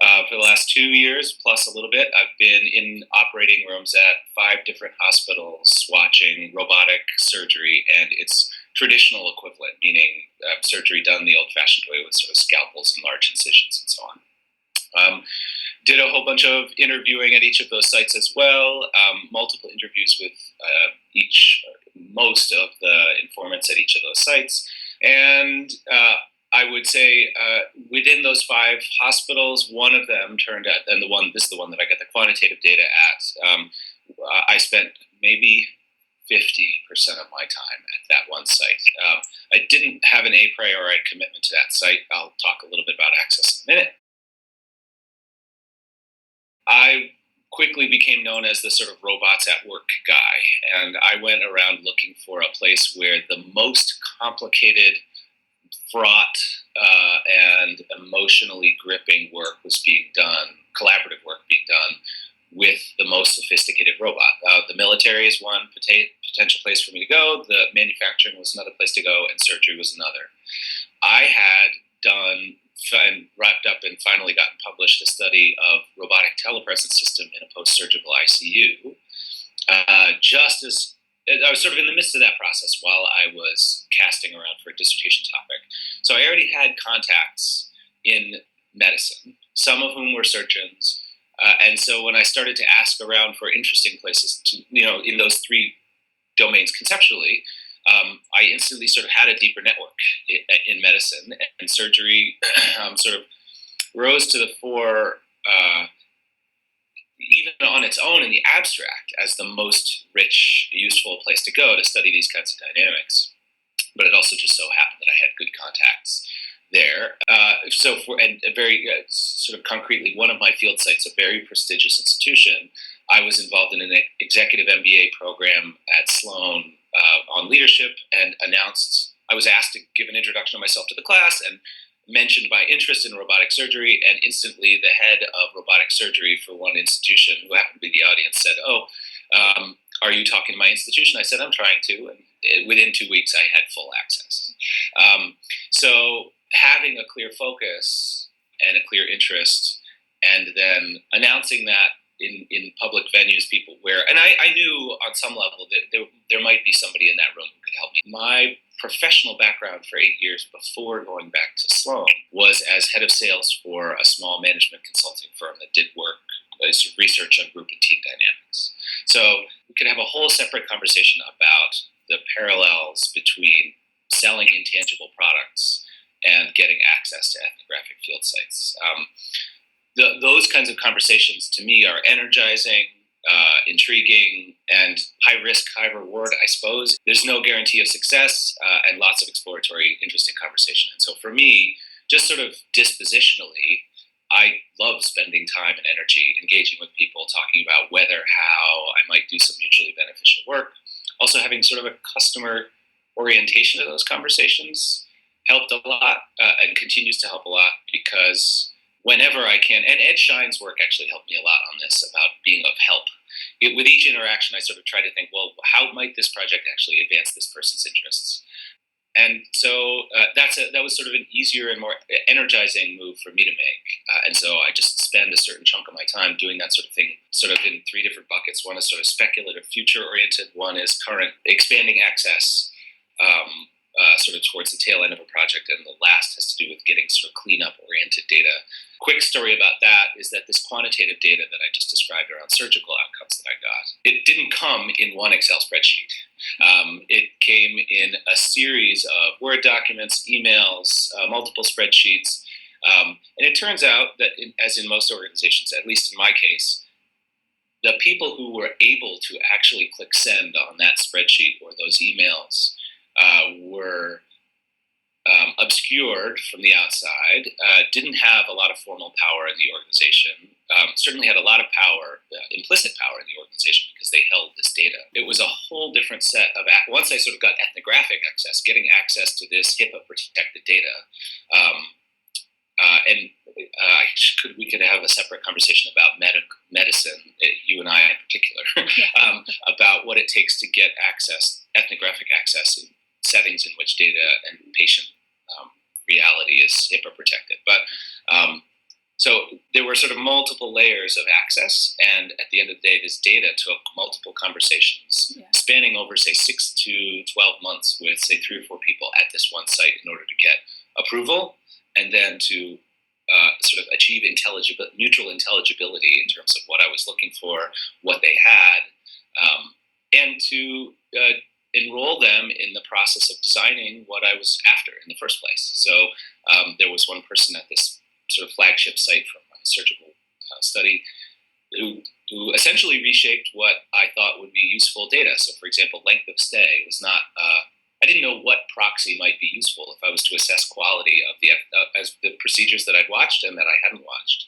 For the last 2 years, plus a little bit, I've been in operating rooms at 5 different hospitals watching robotic surgery and its traditional equivalent, meaning surgery done the old-fashioned way with sort of scalpels and large incisions and so on. Did a whole bunch of interviewing at each of those sites as well, multiple interviews with most of the informants at each of those sites. And I would say within those 5 hospitals, one of them turned out, and this is the one that I got the quantitative data at. I spent maybe 50% of my time at that one site. I didn't have an a priori commitment to that site. I'll talk a little bit about access in a minute. I quickly became known as the sort of robots at work guy, and I went around looking for a place where the most complicated, fraught, and emotionally gripping work was being done, collaborative work being done with the most sophisticated robot. The military is one potential place for me to go, the manufacturing was another place to go, and surgery was another. I had done and wrapped up and finally gotten published a study of robotic telepresence system in a post-surgical ICU. Just as I was sort of in the midst of that process while I was casting around for a dissertation topic. So I already had contacts in medicine, some of whom were surgeons. And so when I started to ask around for interesting places to, in those 3 domains conceptually, I instantly sort of had a deeper network in medicine, and surgery sort of rose to the fore, even on its own in the abstract, as the most rich, useful place to go to study these kinds of dynamics. But it also just so happened that I had good contacts there. And very sort of concretely, one of my field sites, a very prestigious institution, I was involved in an executive MBA program at Sloan on leadership, and I was asked to give an introduction of myself to the class and mentioned my interest in robotic surgery, and instantly the head of robotic surgery for one institution, who happened to be the audience, said, are you talking to my institution? I said, I'm trying to, and within 2 weeks I had full access. So having a clear focus and a clear interest, and then announcing that in public venues, and I knew on some level that there might be somebody in that room who could help me. My professional background for 8 years before going back to Sloan was as head of sales for a small management consulting firm that did work as research on group and team dynamics. So we could have a whole separate conversation about the parallels between selling intangible products and getting access to ethnographic field sites. Those kinds of conversations to me are energizing, intriguing, and high risk, high reward, I suppose. There's no guarantee of success, and lots of exploratory, interesting conversation. And so for me, just sort of dispositionally, I love spending time and energy engaging with people, talking about whether, how I might do some mutually beneficial work. Also having sort of a customer orientation to those conversations helped a lot, and continues to help a lot, because whenever I can, and Ed Shine's work actually helped me a lot on this, about being of help. With each interaction, I sort of try to think, well, how might this project actually advance this person's interests? And so that was sort of an easier and more energizing move for me to make. And so I just spend a certain chunk of my time doing that sort of thing, sort of in 3 different buckets. One is sort of speculative, future-oriented. One is current, expanding access, sort of towards the tail end of a project, and the last has to do with getting sort of cleanup-oriented data. Quick story about that is that this quantitative data that I just described around surgical outcomes that I got, it didn't come in one Excel spreadsheet. It came in a series of Word documents, emails, multiple spreadsheets. And it turns out that, as in most organizations, at least in my case, the people who were able to actually click send on that spreadsheet or those emails were obscured from the outside, didn't have a lot of formal power in the organization, certainly had a lot of power, implicit power in the organization, because they held this data. It was a whole different set of, once I sort of got ethnographic access, getting access to this HIPAA-protected data, we could have a separate conversation about medicine, you and I in particular, about what it takes to get access, ethnographic access, in settings in which data and patient reality is HIPAA protected. But so there were sort of multiple layers of access, and at the end of the day, this data took multiple conversations spanning over, say, 6 to 12 months with, say, 3 or 4 people at this one site in order to get approval, and then to sort of achieve mutual intelligibility in terms of what I was looking for, what they had, and to enroll them in the process of designing what I was after in the first place. So there was one person at this sort of flagship site from my surgical study who essentially reshaped what I thought would be useful data. So, for example, length of stay was not. I didn't know what proxy might be useful if I was to assess quality of the procedures that I'd watched and that I hadn't watched.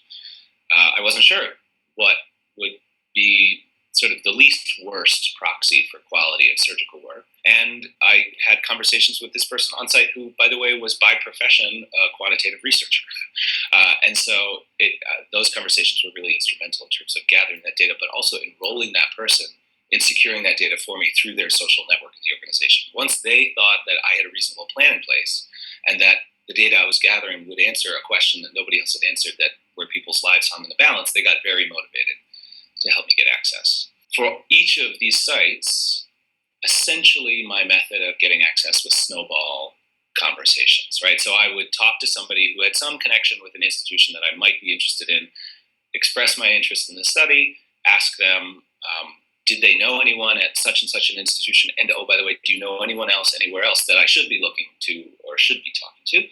I wasn't sure what would be sort of the least worst proxy for quality of surgical work. And I had conversations with this person on site who, by the way, was by profession a quantitative researcher. And so those conversations were really instrumental in terms of gathering that data, but also enrolling that person in securing that data for me through their social network in the organization. Once they thought that I had a reasonable plan in place and that the data I was gathering would answer a question that nobody else had answered, that where people's lives hung in the balance, they got very motivated to help me get access. For each of these sites, essentially my method of getting access was snowball conversations, right? So I would talk to somebody who had some connection with an institution that I might be interested in, express my interest in the study, ask them, did they know anyone at such and such an institution? And oh, by the way, do you know anyone else anywhere else that I should be looking to or should be talking to?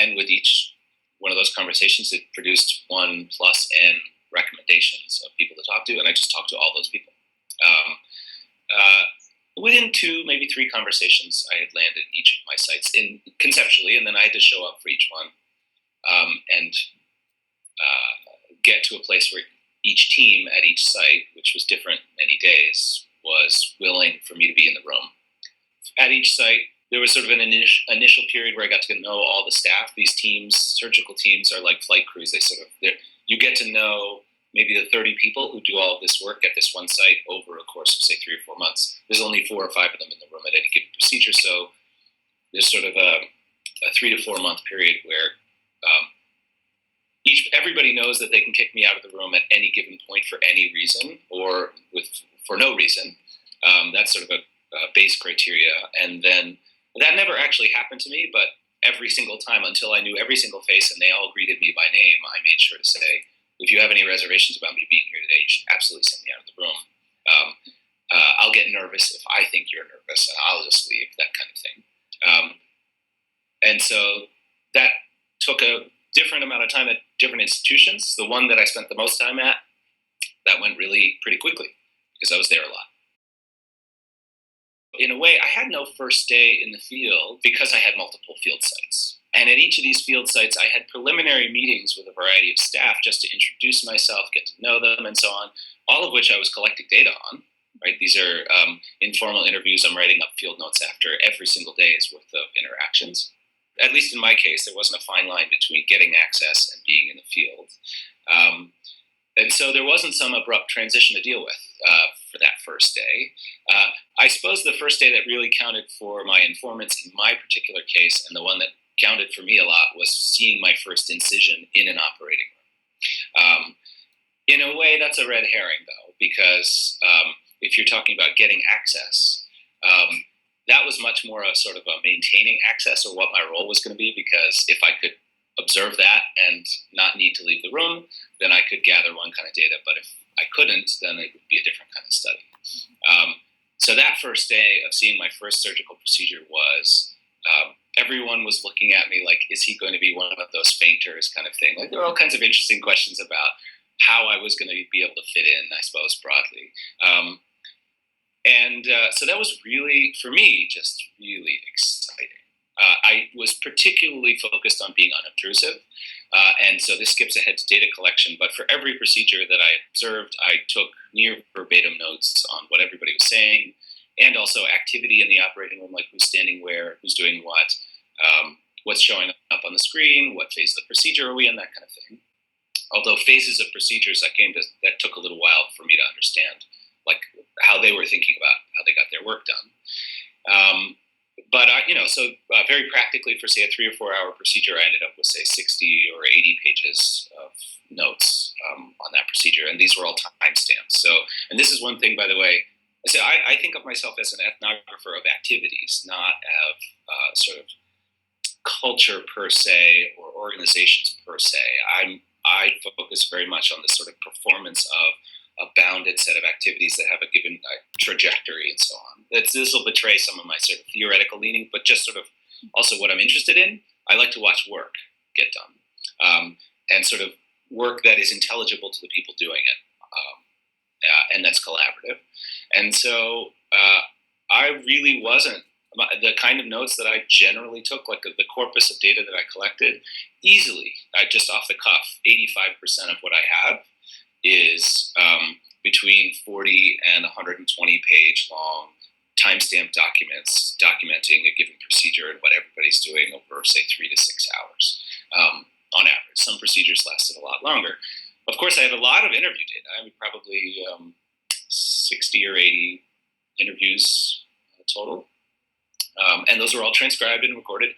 And with each one of those conversations, it produced 1 plus N recommendations of people to talk to, and I just talked to all those people. Within 2, maybe 3 conversations, I had landed each of my sites conceptually, and then I had to show up for each one and get to a place where each team at each site, which was different many days, was willing for me to be in the room. At each site, there was sort of an initial period where I got to know all the staff. These teams, surgical teams, are like flight crews. You get to know maybe the 30 people who do all of this work at this one site over a course of, say, 3 or 4 months. There's only 4 or 5 of them in the room at any given procedure, so there's sort of a 3 to 4 month period where everybody knows that they can kick me out of the room at any given point for any reason or for no reason. That's sort of a base criteria. And then that never actually happened to me, but every single time until I knew every single face and they all greeted me by name, I made sure to say, if you have any reservations about me being here today, you should absolutely send me out of the room. I'll get nervous if I think you're nervous, and I'll just leave, that kind of thing. And so that took a different amount of time at different institutions. The one that I spent the most time at, that went really pretty quickly because I was there a lot. In a way, I had no first day in the field because I had multiple field sites. And at each of these field sites, I had preliminary meetings with a variety of staff just to introduce myself, get to know them, and so on, all of which I was collecting data on. Right? These are informal interviews I'm writing up field notes after every single day's worth of interactions. At least in my case, there wasn't a fine line between getting access and being in the field. And so there wasn't some abrupt transition to deal with for that first day. I suppose the first day that really counted for my informants in my particular case, and the one that counted for me a lot, was seeing my first incision in an operating room. In a way, that's a red herring, though, because if you're talking about getting access, that was much more a sort of a maintaining access, or what my role was going to be, because if I could observe that and not need to leave the room, then I could gather one kind of data. But if I couldn't, then it would be a different kind of study. So that first day of seeing my first surgical procedure was, everyone was looking at me like, is he going to be one of those fainters kind of thing? Like, there were all kinds of interesting questions about how I was going to be able to fit in, I suppose, broadly. So that was really, for me, just really exciting. I was particularly focused on being unobtrusive, and so this skips ahead to data collection, but for every procedure that I observed, I took near verbatim notes on what everybody was saying, and also activity in the operating room, like who's standing where, who's doing what, what's showing up on the screen, what phase of the procedure are we in, that kind of thing. Although phases of procedures that took a little while for me to understand, like how they were thinking about how they got their work done. Very practically, for say a 3 or 4 hour procedure, I ended up with say 60 or 80 pages of notes on that procedure, and these were all timestamps. So, and this is one thing, by the way. So I think of myself as an ethnographer of activities, not of sort of culture per se or organizations per se. I focus very much on the sort of performance of a bounded set of activities that have a given trajectory and so on. This will betray some of my sort of theoretical leaning, but just sort of also what I'm interested in. I like to watch work get done, and sort of work that is intelligible to the people doing it, and that's collaborative. And so I really wasn't the kind of notes that I generally took, like the corpus of data that I collected, easily, just off the cuff, 85% of what I have is between 40 and 120 page long timestamp documents documenting a given procedure and what everybody's doing over, say, 3 to 6 hours on average. Some procedures lasted a lot longer. Of course, I have a lot of interview data. I mean, probably 60 or 80 interviews total. And those are all transcribed and recorded.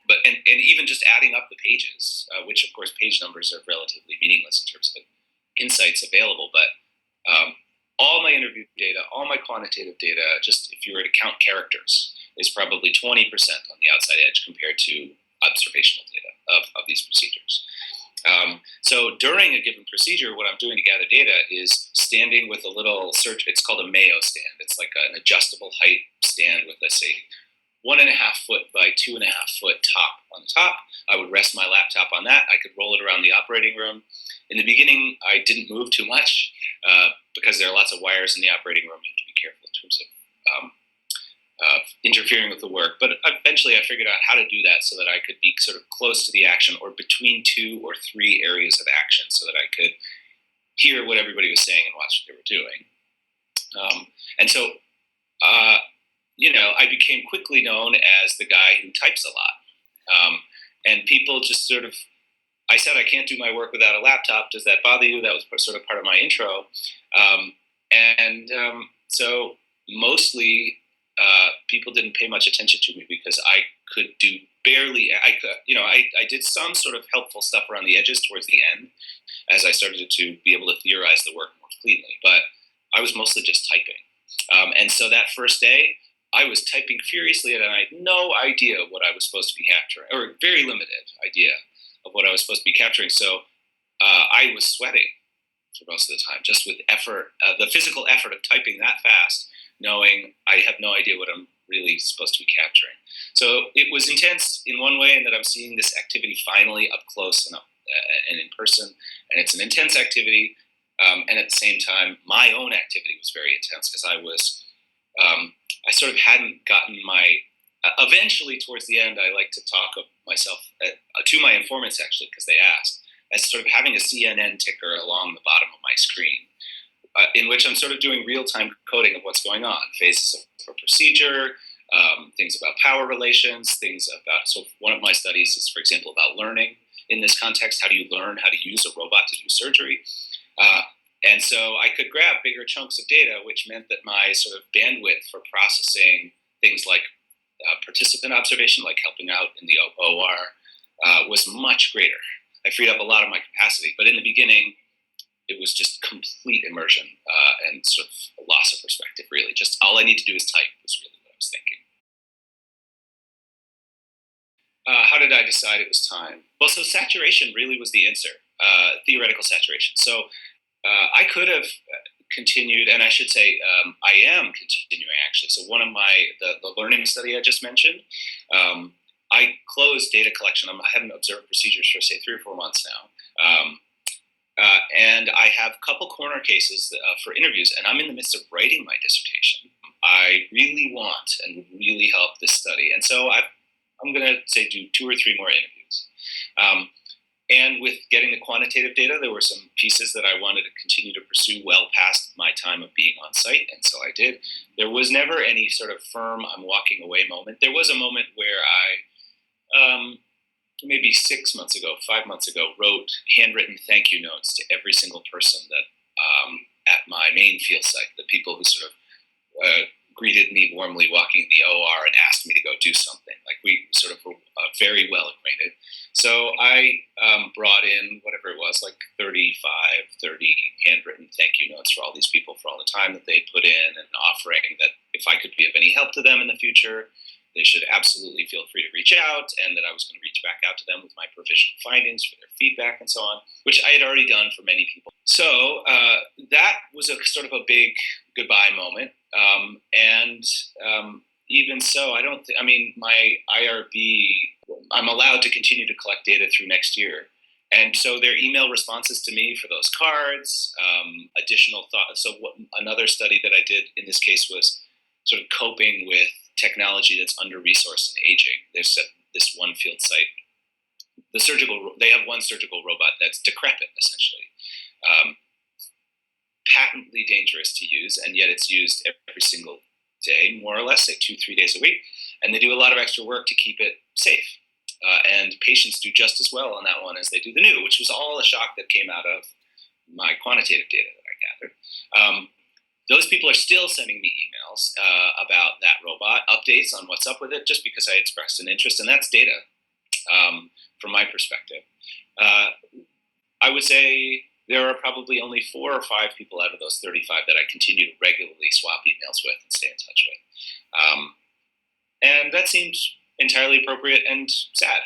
But and even just adding up the pages, which of course page numbers are relatively meaningless in terms of insights available. But all my interview data, all my quantitative data, just if you were to count characters, is probably 20% on the outside edge compared to observational data of these procedures. So during a given procedure, what I'm doing to gather data is standing with a little it's called a Mayo stand. It's like an adjustable height stand with, let's say, 1.5 foot by 2.5 foot top on the top. I would rest my laptop on that. I could roll it around the operating room. In the beginning, I didn't move too much because there are lots of wires in the operating room. You have to be careful in terms of interfering with the work. But eventually I figured out how to do that so that I could be sort of close to the action or between 2 or 3 areas of action so that I could hear what everybody was saying and watch what they were doing. And so, I became quickly known as the guy who types a lot. And people just sort of, I said, I can't do my work without a laptop. Does that bother you? That was sort of part of my intro. So mostly people didn't pay much attention to me because I could do barely, I did some sort of helpful stuff around the edges towards the end as I started to be able to theorize the work more cleanly. But I was mostly just typing. And so that first day, I was typing furiously and I had no idea what I was supposed to be capturing, or very limited idea of what I was supposed to be capturing. So I was sweating for most of the time, just with effort, the physical effort of typing that fast, knowing I have no idea what I'm really supposed to be capturing. So it was intense in one way in that I'm seeing this activity finally up close and in person, and it's an intense activity. And at the same time, my own activity was very intense because I sort of hadn't gotten eventually towards the end, I like to talk of myself to my informants actually, because they asked, as sort of having a CNN ticker along the bottom of my screen, in which I'm sort of doing real-time coding of what's going on, phases of a procedure, things about power relations, so one of my studies is, for example, about learning in this context. How do you learn how to use a robot to do surgery? And so I could grab bigger chunks of data, which meant that my sort of bandwidth for processing things like participant observation, like helping out in the OR, was much greater. I freed up a lot of my capacity. But in the beginning, it was just complete immersion and sort of a loss of perspective, really. Just all I need to do is type was really what I was thinking. How did I decide it was time? Well, so saturation really was the answer, theoretical saturation. So I could have continued, and I should say I am continuing actually. So one of the learning study I just mentioned, I closed data collection. I haven't observed procedures for say 3 or 4 months now. And I have a couple corner cases for interviews, and I'm in the midst of writing my dissertation. I really want and would really help this study. And so I'm going to say do 2 or 3 more interviews. And with getting the quantitative data, there were some pieces that I wanted to continue to pursue well past my time of being on site, and so I did. There was never any sort of firm I'm walking away moment. There was a moment where I, maybe 6 months ago, 5 months ago, wrote handwritten thank you notes to every single person that at my main field site, the people who sort of greeted me warmly walking in the OR and asked me to go do something. Like we sort of were very well acquainted. So I brought in whatever it was, like 35, 30 handwritten thank you notes for all these people for all the time that they put in, and offering that if I could be of any help to them in the future, they should absolutely feel free to reach out, and that I was going to reach back out to them with my provisional findings for their feedback and so on, which I had already done for many people. So that was a sort of a big goodbye moment. Even so, I don't I mean, my IRB, I'm allowed to continue to collect data through next year. And so their email responses to me for those cards, additional thoughts. So another study that I did in this case was sort of coping with technology that's under-resourced and aging. There's this one field site. They have one surgical robot that's decrepit, essentially. Patently dangerous to use, and yet it's used every single day, more or less, say 2-3 days a week. And they do a lot of extra work to keep it safe. And patients do just as well on that one as they do the new, which was all a shock that came out of my quantitative data that I gathered. Those people are still sending me emails about that robot, updates on what's up with it, just because I expressed an interest, and that's data from my perspective. I would say there are probably only 4 or 5 people out of those 35 that I continue to regularly swap emails with and stay in touch with. And that seems entirely appropriate and sad.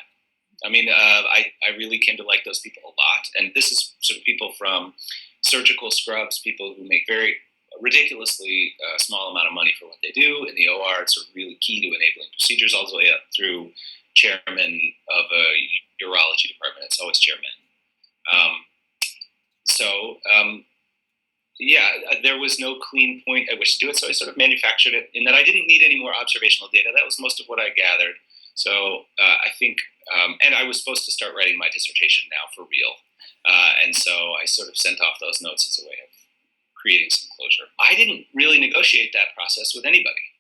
I mean, I really came to like those people a lot. And this is sort of people from surgical scrubs, people who make very ridiculously small amount of money for what they do in the OR. It's sort of really key to enabling procedures all the way up through chairman of a urology department. It's always chairman. There was no clean point at which to do it, so I sort of manufactured it in that I didn't need any more observational data. That was most of what I gathered. So I think, and I was supposed to start writing my dissertation now for real. And so I sort of sent off those notes as a way of creating some closure. I didn't really negotiate that process with anybody.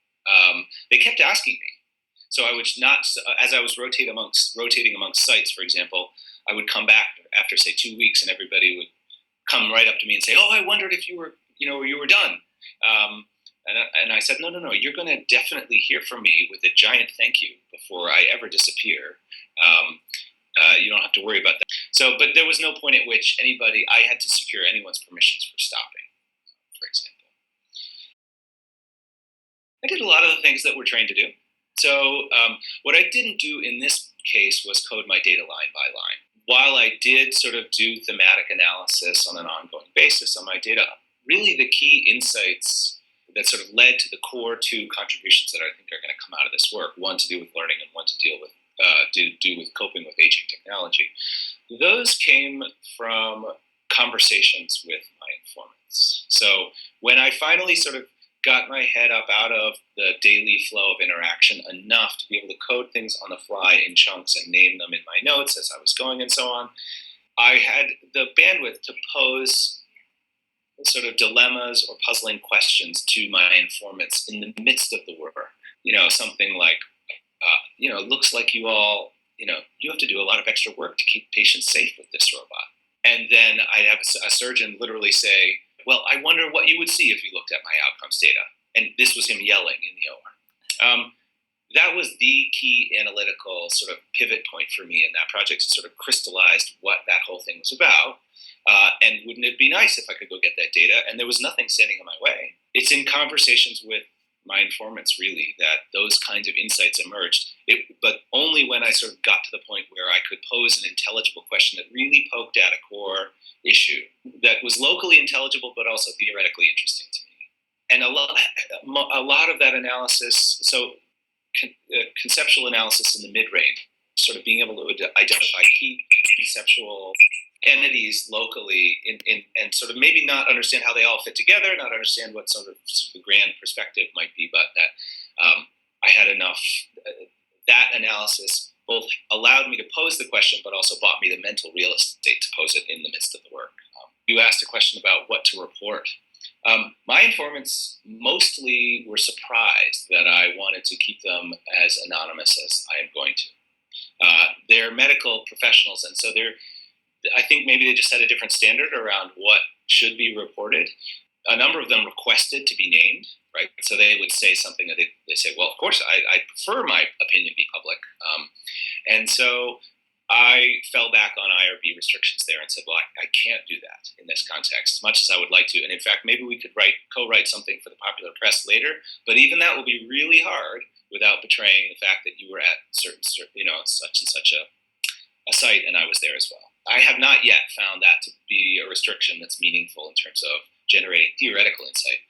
They kept asking me. So I would not, as I was rotating amongst sites, for example, I would come back after, say, 2 weeks, and everybody would come right up to me and say, "Oh, I wondered if you were done." And I said, no, you're going to definitely hear from me with a giant thank you before I ever disappear. You don't have to worry about that. So, but there was no point at which I had to secure anyone's permissions for stopping, for example. I did a lot of the things that we're trained to do. So what I didn't do in this case was code my data line by line. While I did sort of do thematic analysis on an ongoing basis on my data, really the key insights that sort of led to the core 2 contributions that I think are going to come out of this work, one to do with learning and one to do with coping with aging technology, those came from conversations with my informants. So when I finally sort of got my head up out of the daily flow of interaction enough to be able to code things on the fly in chunks and name them in my notes as I was going and so on, I had the bandwidth to pose sort of dilemmas or puzzling questions to my informants in the midst of the work. Something like, it looks like you all, you have to do a lot of extra work to keep patients safe with this robot. And then I'd have a surgeon literally say, "Well, I wonder what you would see if you looked at my outcomes data." And this was him yelling in the OR. That was the key analytical sort of pivot point for me in that project, to sort of crystallized what that whole thing was about. And wouldn't it be nice if I could go get that data? And there was nothing standing in my way. It's in conversations with my informants, really, that those kinds of insights emerged. But only when I sort of got to the point where I could pose an intelligible question that really poked at a core issue that was locally intelligible but also theoretically interesting to me. And a lot of that analysis, so conceptual analysis in the mid-range, sort of being able to identify key conceptual entities locally and sort of maybe not understand how they all fit together, not understand what sort of the grand perspective might be, but that I had enough, that analysis both allowed me to pose the question, but also bought me the mental real estate to pose it in the midst of the work. You asked a question about what to report. My informants mostly were surprised that I wanted to keep them as anonymous as I am going to. They're medical professionals, and so I think maybe they just had a different standard around what should be reported. A number of them requested to be named, right? So they would say something that they say, well, of course, I prefer my opinion be public. And so I fell back on IRB restrictions there and said, well, I can't do that in this context, as much as I would like to. And in fact, maybe we could co-write something for the popular press later, but even that will be really hard without betraying the fact that you were at certain such and such a site, and I was there as well. I have not yet found that to be a restriction that's meaningful in terms of generating theoretical insight.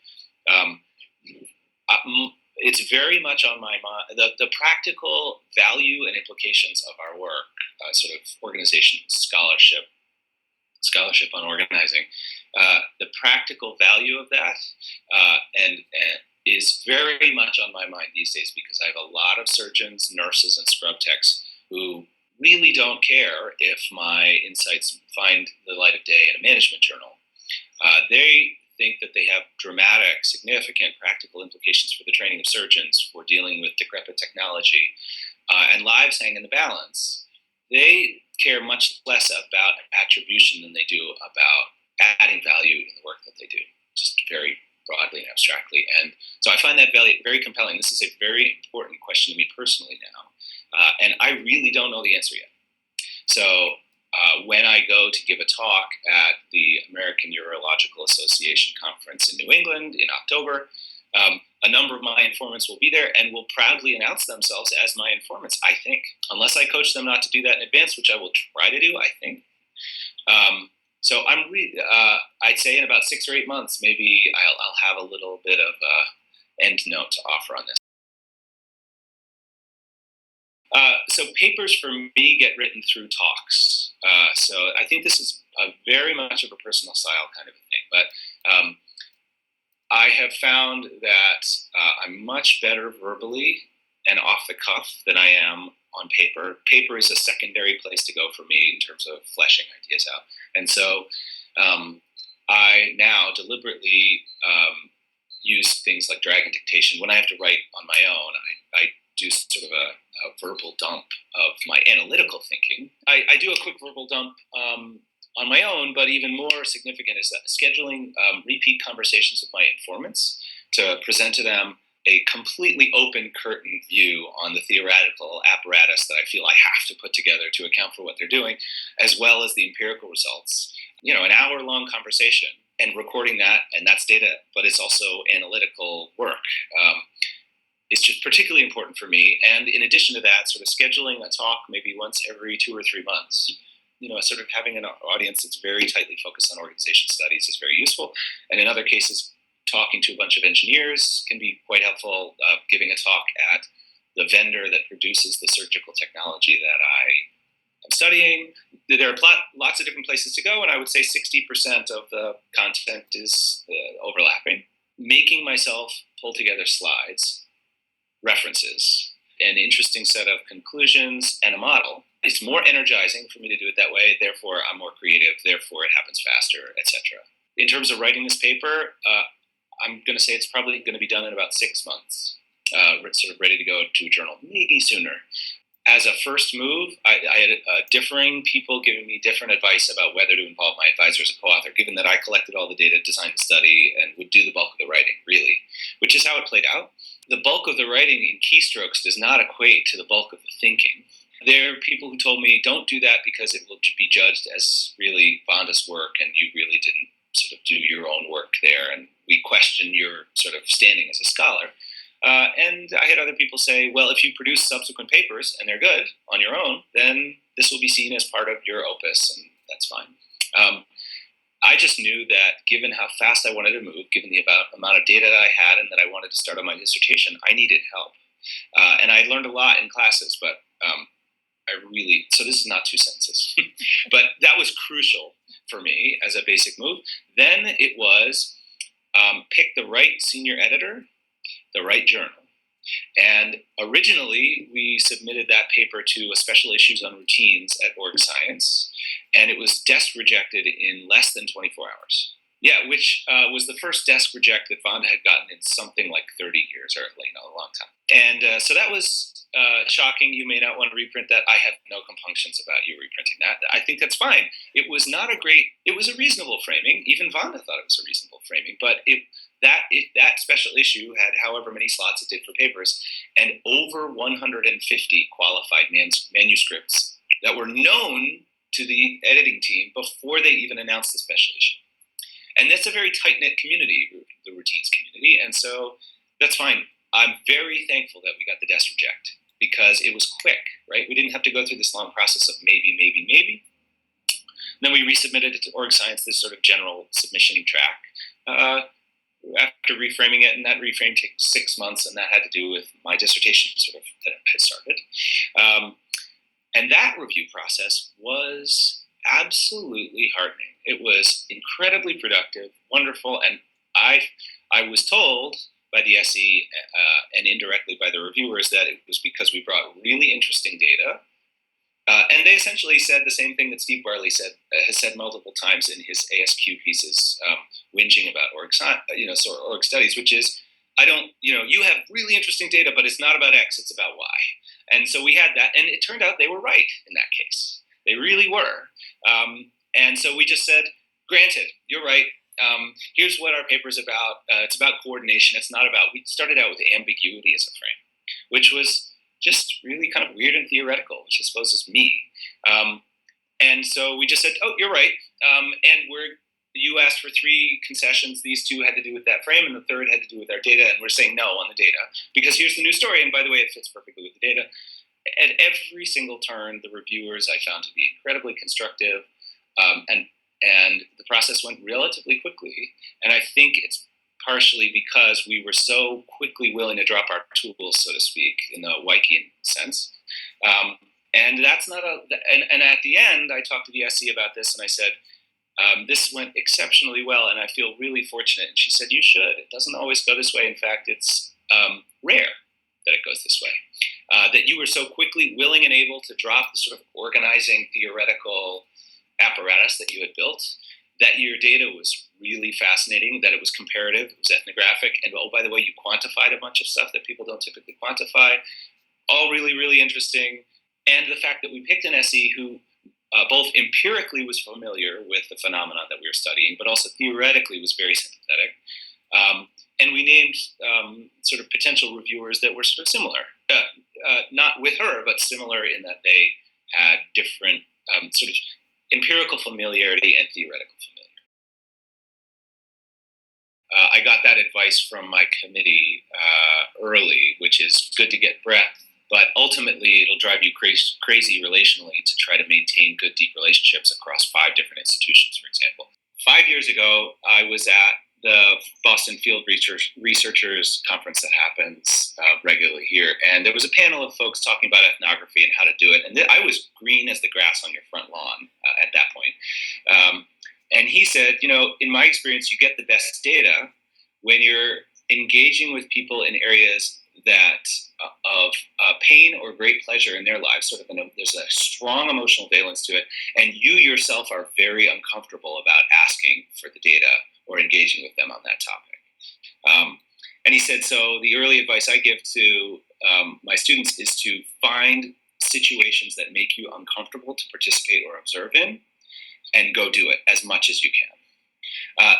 It's very much on my mind. The practical value and implications of our work, sort of organization, scholarship on organizing, the practical value of that, and is very much on my mind these days, because I have a lot of surgeons, nurses, and scrub techs who really don't care if my insights find the light of day in a management journal. They think that they have dramatic, significant practical implications for the training of surgeons, for dealing with decrepit technology, and lives hang in the balance. They care much less about attribution than they do about adding value in the work that they do, just very broadly and abstractly. And so I find that very compelling. This is a very important question to me personally now, and I really don't know the answer yet. So when I go to give a talk at the American Urological Association conference in New England in October, a number of my informants will be there and will proudly announce themselves as my informants, I think, unless I coach them not to do that in advance, which I will try to do, I think. So I'd say in about 6 or 8 months, maybe I'll have a little bit of end note to offer on this. So papers for me get written through talks. So I think this is very much of a personal style kind of a thing. But I have found that I'm much better verbally and off the cuff than I am on paper. Paper is a secondary place to go for me in terms of fleshing ideas out. And so I now deliberately use things like drag and dictation. When I have to write on my own, I do sort of a verbal dump of my analytical thinking. I do a quick verbal dump on my own, but even more significant is that scheduling repeat conversations with my informants to present to them a completely open curtain view on the theoretical apparatus that I feel I have to put together to account for what they're doing, as well as the empirical results. An hour-long conversation and recording that, and that's data, but it's also analytical work. It's just particularly important for me. And in addition to that, sort of scheduling a talk maybe once every 2 or 3 months, sort of having an audience that's very tightly focused on organization studies is very useful. And in other cases, talking to a bunch of engineers can be quite helpful. Giving a talk at the vendor that produces the surgical technology that I am studying. There are lots of different places to go, and I would say 60% of the content is overlapping. Making myself pull together slides, references, an interesting set of conclusions, and a model. It's more energizing for me to do it that way. Therefore, I'm more creative. Therefore, it happens faster, etc. In terms of writing this paper, I'm going to say it's probably going to be done in about 6 months, sort of ready to go to a journal, maybe sooner. As a first move, I had differing people giving me different advice about whether to involve my advisor as a co-author, given that I collected all the data, designed the study, and would do the bulk of the writing, really, which is how it played out. The bulk of the writing in keystrokes does not equate to the bulk of the thinking. There are people who told me, don't do that because it will be judged as really Vanda's work and you really didn't sort of do your own work there, and we question your sort of standing as a scholar. And I had other people say, well, if you produce subsequent papers and they're good on your own, then this will be seen as part of your opus, and that's fine. I just knew that given how fast I wanted to move, given the amount of data that I had and that I wanted to start on my dissertation, I needed help. And I learned a lot in classes, but so this is not 2 sentences, but that was crucial for me as a basic move. Then it was pick the right senior editor, the right journal. And originally, we submitted that paper to a special issues on routines at Org Science, and it was desk rejected in less than 24 hours. Yeah, which was the first desk reject that Vanda had gotten in something like 30 years, or a long time. And so that was shocking. You may not want to reprint that. I have no compunctions about you reprinting that. I think that's fine. It was a reasonable framing. Even Vanda thought it was a reasonable framing, but that special issue had however many slots it did for papers, and over 150 qualified manuscripts that were known to the editing team before they even announced the special issue. And that's a very tight-knit community, the routines community, and so that's fine. I'm very thankful that we got the desk reject because it was quick, right? We didn't have to go through this long process of maybe. Then we resubmitted it to Org Science, this sort of general submission track. After reframing it, and that reframe takes 6 months, and that had to do with my dissertation sort of that had started. And that review process was absolutely heartening. It was incredibly productive, wonderful, and I was told by the SE and indirectly by the reviewers that it was because we brought really interesting data. And they essentially said the same thing that Steve Barley has said multiple times in his ASQ pieces, whinging about org studies, which is, you have really interesting data, but it's not about X, it's about Y. And so we had that, and it turned out they were right in that case. They really were. And so we just said, granted, you're right. Here's what our paper is about. It's about coordination. It's not about, we started out with ambiguity as a frame, which was just really kind of weird and theoretical, which I suppose is me. And so we just said, oh, you're right. And you asked for 3 concessions. These 2 had to do with that frame, and the third had to do with our data. And we're saying no on the data because here's the new story. And by the way, it fits perfectly with the data. At every single turn, the reviewers I found to be incredibly constructive, and the process went relatively quickly. And I think it's partially because we were so quickly willing to drop our tools, so to speak, in the Wykean sense. And that's not and at the end, I talked to the SE about this, and I said, this went exceptionally well, and I feel really fortunate. And she said, you should. It doesn't always go this way. In fact, it's rare that it goes this way. That you were so quickly willing and able to drop the sort of organizing theoretical apparatus that you had built, that your data was really fascinating, that it was comparative, it was ethnographic, and oh, by the way, you quantified a bunch of stuff that people don't typically quantify. All really, really interesting. And the fact that we picked an SE who both empirically was familiar with the phenomenon that we were studying, but also theoretically was very sympathetic. And we named sort of potential reviewers that were sort of similar, not with her, but similar in that they had different sort of empirical familiarity and theoretical familiarity. I got that advice from my committee early, which is good to get breadth, but ultimately it'll drive you crazy relationally to try to maintain good, deep relationships across 5 different institutions, for example. 5 years ago, I was at the Boston Field Researchers Conference that happens regularly here, and there was a panel of folks talking about ethnography and how to do it, and I was green as the grass on your front lawn at that point. And he said, in my experience, you get the best data when you're engaging with people in areas that of pain or great pleasure in their lives, there's a strong emotional valence to it, and you yourself are very uncomfortable about asking for the data or engaging with them on that topic. And he said, so the early advice I give to my students is to find situations that make you uncomfortable to participate or observe in, and go do it as much as you can.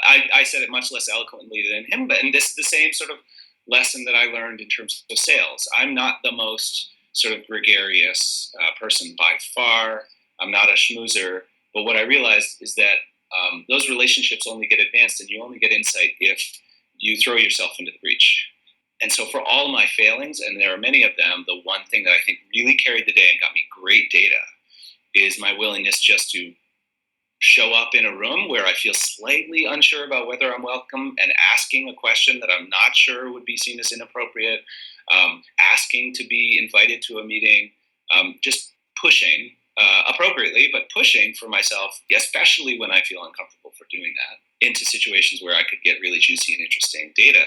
I said it much less eloquently than him, and this is the same sort of lesson that I learned in terms of sales. I'm not the most sort of gregarious person by far. I'm not a schmoozer, but what I realized is that those relationships only get advanced and you only get insight if you throw yourself into the breach. And so for all my failings, and there are many of them, the one thing that I think really carried the day and got me great data is my willingness just to show up in a room where I feel slightly unsure about whether I'm welcome and asking a question that I'm not sure would be seen as inappropriate, asking to be invited to a meeting, just pushing appropriately, but pushing for myself, especially when I feel uncomfortable for doing that, into situations where I could get really juicy and interesting data